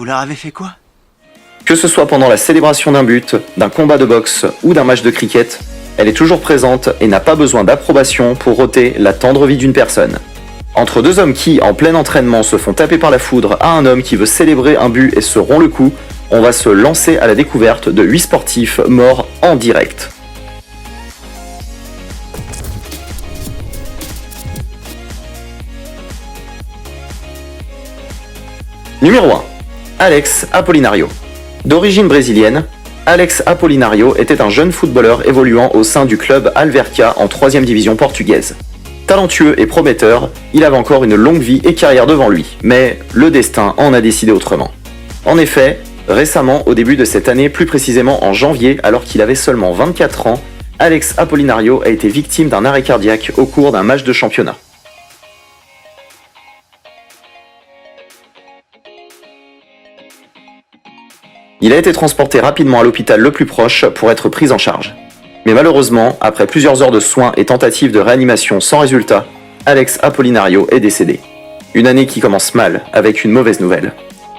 Vous leur avez fait quoi? Que ce soit pendant la célébration d'un but, d'un combat de boxe ou d'un match de cricket, elle est toujours présente et n'a pas besoin d'approbation pour ôter la tendre vie d'une personne. Entre deux hommes qui, en plein entraînement, se font taper par la foudre à un homme qui veut célébrer un but et se rompt le cou, on va se lancer à la découverte de 8 sportifs morts en direct. Numéro 1. Alex Apolinario. D'origine brésilienne, Alex Apolinario était un jeune footballeur évoluant au sein du club Alverca en 3e division portugaise. Talentueux et prometteur, il avait encore une longue vie et carrière devant lui, mais le destin en a décidé autrement. En effet, récemment, au début de cette année, plus précisément en janvier, alors qu'il avait seulement 24 ans, Alex Apolinario a été victime d'un arrêt cardiaque au cours d'un match de championnat. Il a été transporté rapidement à l'hôpital le plus proche pour être pris en charge. Mais malheureusement, après plusieurs heures de soins et tentatives de réanimation sans résultat, Alex Apolinario est décédé. Une année qui commence mal, avec une mauvaise nouvelle.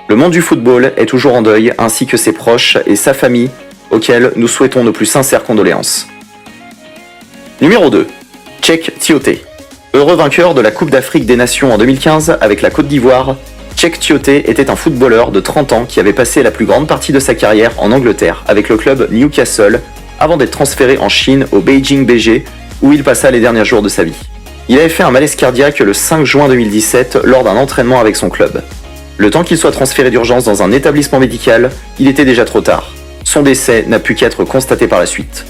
Le monde du football est toujours en deuil, ainsi que ses proches et sa famille, auxquels nous souhaitons nos plus sincères condoléances. Numéro 2. Cheick Tioté. Heureux vainqueur de la Coupe d'Afrique des Nations en 2015 avec la Côte d'Ivoire, Cheick Tioté était un footballeur de 30 ans qui avait passé la plus grande partie de sa carrière en Angleterre avec le club Newcastle avant d'être transféré en Chine au Beijing BG où il passa les derniers jours de sa vie. Il avait fait un malaise cardiaque le 5 juin 2017 lors d'un entraînement avec son club. Le temps qu'il soit transféré d'urgence dans un établissement médical, il était déjà trop tard. Son décès n'a pu qu'être constaté par la suite.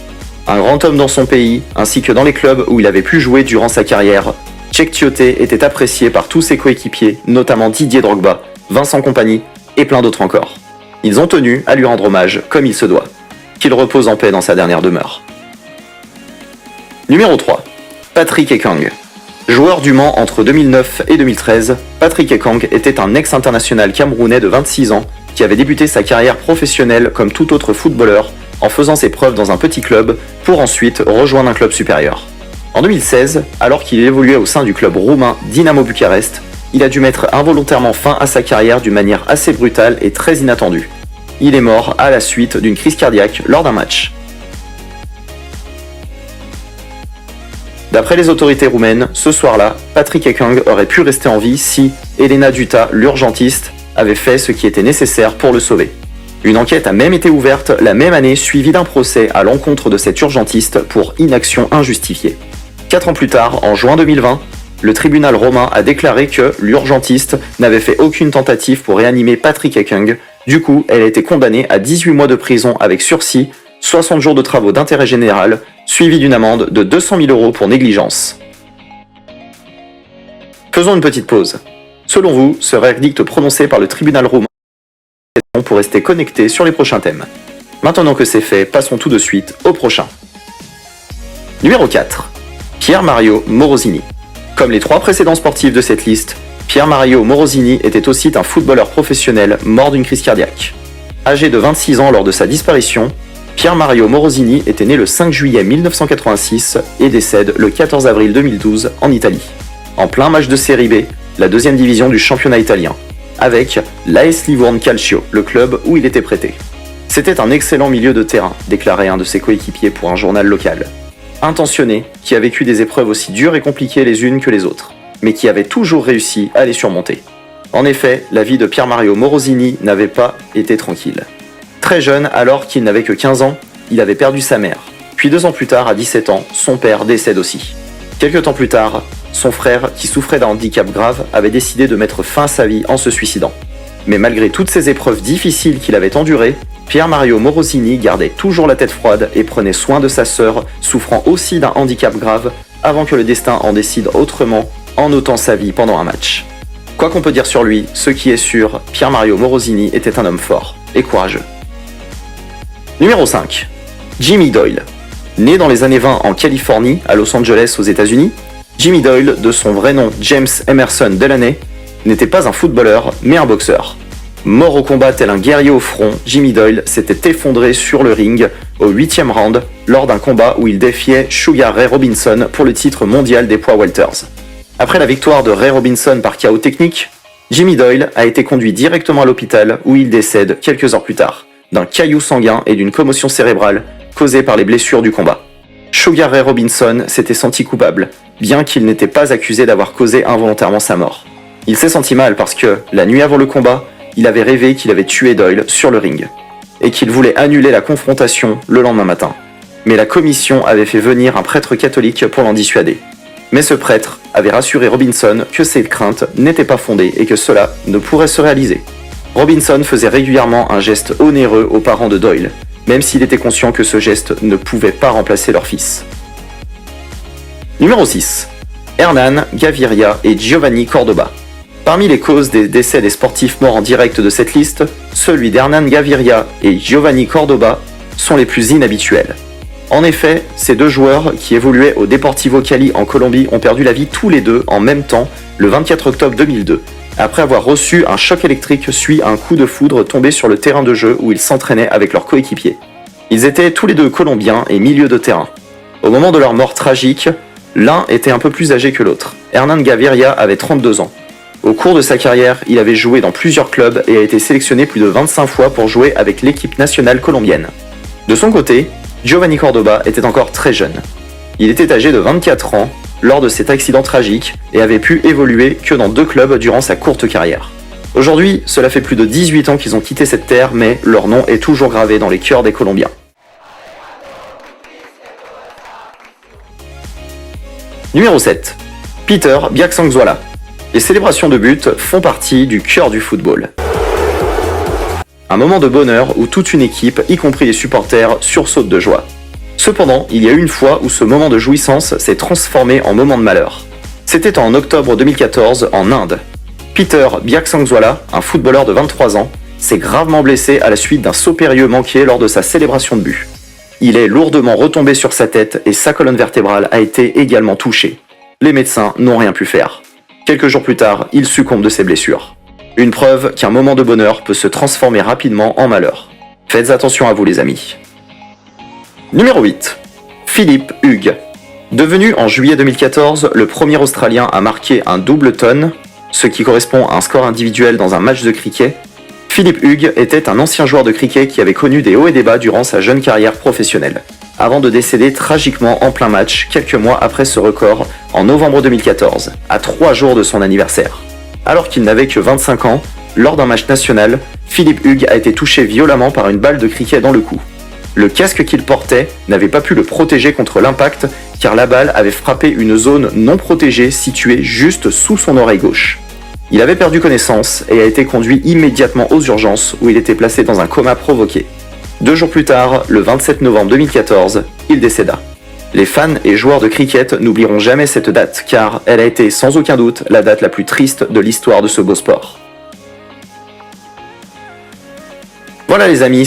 Un grand homme dans son pays, ainsi que dans les clubs où il avait pu jouer durant sa carrière, Cheick Tioté était apprécié par tous ses coéquipiers, notamment Didier Drogba, Vincent Kompany et plein d'autres encore. Ils ont tenu à lui rendre hommage comme il se doit. Qu'il repose en paix dans sa dernière demeure. Numéro 3. Patrick Ekong. Joueur du Mans entre 2009 et 2013, Patrick Ekong était un ex-international camerounais de 26 ans qui avait débuté sa carrière professionnelle comme tout autre footballeur en faisant ses preuves dans un petit club pour ensuite rejoindre un club supérieur. En 2016, alors qu'il évoluait au sein du club roumain Dinamo Bucarest, il a dû mettre involontairement fin à sa carrière d'une manière assez brutale et très inattendue. Il est mort à la suite d'une crise cardiaque lors d'un match. D'après les autorités roumaines, ce soir-là, Patrick Ekong aurait pu rester en vie si Elena Duta, l'urgentiste, avait fait ce qui était nécessaire pour le sauver. Une enquête a même été ouverte la même année, suivie d'un procès à l'encontre de cet urgentiste pour inaction injustifiée. 4 ans plus tard, en juin 2020, le tribunal romain a déclaré que l'urgentiste n'avait fait aucune tentative pour réanimer Patrick Ekong. Du coup, elle a été condamnée à 18 mois de prison avec sursis, 60 jours de travaux d'intérêt général, suivi d'une amende de 200 000 € pour négligence. Faisons une petite pause. Selon vous, ce verdict prononcé par le tribunal romain pour rester connecté sur les prochains thèmes. Maintenant que c'est fait, passons tout de suite au prochain. Numéro 4. Pier Mario Morosini. Comme les 3 précédents sportifs de cette liste, Pier Mario Morosini était aussi un footballeur professionnel mort d'une crise cardiaque. Âgé de 26 ans lors de sa disparition, Pier Mario Morosini était né le 5 juillet 1986 et décède le 14 avril 2012 en Italie, en plein match de Série B, la 2e division du championnat italien, avec l'AS Livourne Calcio, le club où il était prêté. C'était un excellent milieu de terrain, déclarait un de ses coéquipiers pour un journal local. Intentionné, qui a vécu des épreuves aussi dures et compliquées les unes que les autres, mais qui avait toujours réussi à les surmonter. En effet, la vie de Pier Mario Morosini n'avait pas été tranquille. Très jeune, alors qu'il n'avait que 15 ans, il avait perdu sa mère. Puis 2 ans plus tard, à 17 ans, son père décède aussi. Quelques temps plus tard, son frère, qui souffrait d'un handicap grave, avait décidé de mettre fin à sa vie en se suicidant. Mais malgré toutes ces épreuves difficiles qu'il avait endurées, Pier Mario Morosini gardait toujours la tête froide et prenait soin de sa sœur, souffrant aussi d'un handicap grave, avant que le destin en décide autrement en ôtant sa vie pendant un match. Quoi qu'on peut dire sur lui, ce qui est sûr, Pier Mario Morosini était un homme fort et courageux. Numéro 5. Jimmy Doyle. Né dans les années 20 en Californie, à Los Angeles aux États-Unis, Jimmy Doyle, de son vrai nom James Emerson Delaney, n'était pas un footballeur, mais un boxeur. Mort au combat tel un guerrier au front, Jimmy Doyle s'était effondré sur le ring au 8e round lors d'un combat où il défiait Sugar Ray Robinson pour le titre mondial des poids welters. Après la victoire de Ray Robinson par KO technique, Jimmy Doyle a été conduit directement à l'hôpital où il décède quelques heures plus tard, d'un caillou sanguin et d'une commotion cérébrale causée par les blessures du combat. Sugar Ray Robinson s'était senti coupable, bien qu'il n'était pas accusé d'avoir causé involontairement sa mort. Il s'est senti mal parce que, la nuit avant le combat, il avait rêvé qu'il avait tué Doyle sur le ring, et qu'il voulait annuler la confrontation le lendemain matin. Mais la commission avait fait venir un prêtre catholique pour l'en dissuader. Mais ce prêtre avait rassuré Robinson que ses craintes n'étaient pas fondées et que cela ne pourrait se réaliser. Robinson faisait régulièrement un geste onéreux aux parents de Doyle, même s'il était conscient que ce geste ne pouvait pas remplacer leur fils. Numéro 6. Hernan Gaviria et Giovanni Cordoba. Parmi les causes des décès des sportifs morts en direct de cette liste, celui d'Hernan Gaviria et Giovanni Cordoba sont les plus inhabituels. En effet, ces deux joueurs qui évoluaient au Deportivo Cali en Colombie ont perdu la vie tous les deux en même temps le 24 octobre 2002, après avoir reçu un choc électrique suite à un coup de foudre tombé sur le terrain de jeu où ils s'entraînaient avec leurs coéquipiers. Ils étaient tous les deux colombiens et milieu de terrain. Au moment de leur mort tragique, l'un était un peu plus âgé que l'autre. Hernan Gaviria avait 32 ans. Au cours de sa carrière, il avait joué dans plusieurs clubs et a été sélectionné plus de 25 fois pour jouer avec l'équipe nationale colombienne. De son côté, Giovanni Cordoba était encore très jeune. Il était âgé de 24 ans lors de cet accident tragique et avait pu évoluer que dans 2 clubs durant sa courte carrière. Aujourd'hui, cela fait plus de 18 ans qu'ils ont quitté cette terre, mais leur nom est toujours gravé dans les cœurs des Colombiens. Numéro 7. Peter Biaksangzuala. Les célébrations de but font partie du cœur du football. Un moment de bonheur où toute une équipe, y compris les supporters, sursaute de joie. Cependant, il y a eu une fois où ce moment de jouissance s'est transformé en moment de malheur. C'était en octobre 2014 en Inde. Peter Biaksangzuala, un footballeur de 23 ans, s'est gravement blessé à la suite d'un saut périlleux manqué lors de sa célébration de but. Il est lourdement retombé sur sa tête et sa colonne vertébrale a été également touchée. Les médecins n'ont rien pu faire. Quelques jours plus tard, il succombe de ses blessures. Une preuve qu'un moment de bonheur peut se transformer rapidement en malheur. Faites attention à vous les amis. Numéro 8. Philippe Hughes. Devenu en juillet 2014 le premier Australien à marquer un double ton, ce qui correspond à un score individuel dans un match de cricket, Philippe Hughes était un ancien joueur de cricket qui avait connu des hauts et des bas durant sa jeune carrière professionnelle, avant de décéder tragiquement en plein match quelques mois après ce record en novembre 2014, à 3 jours de son anniversaire. Alors qu'il n'avait que 25 ans, lors d'un match national, Philippe Hughes a été touché violemment par une balle de cricket dans le cou. Le casque qu'il portait n'avait pas pu le protéger contre l'impact car la balle avait frappé une zone non protégée située juste sous son oreille gauche. Il avait perdu connaissance et a été conduit immédiatement aux urgences où il était placé dans un coma provoqué. 2 jours plus tard, le 27 novembre 2014, il décéda. Les fans et joueurs de cricket n'oublieront jamais cette date car elle a été sans aucun doute la date la plus triste de l'histoire de ce beau sport. Voilà les amis,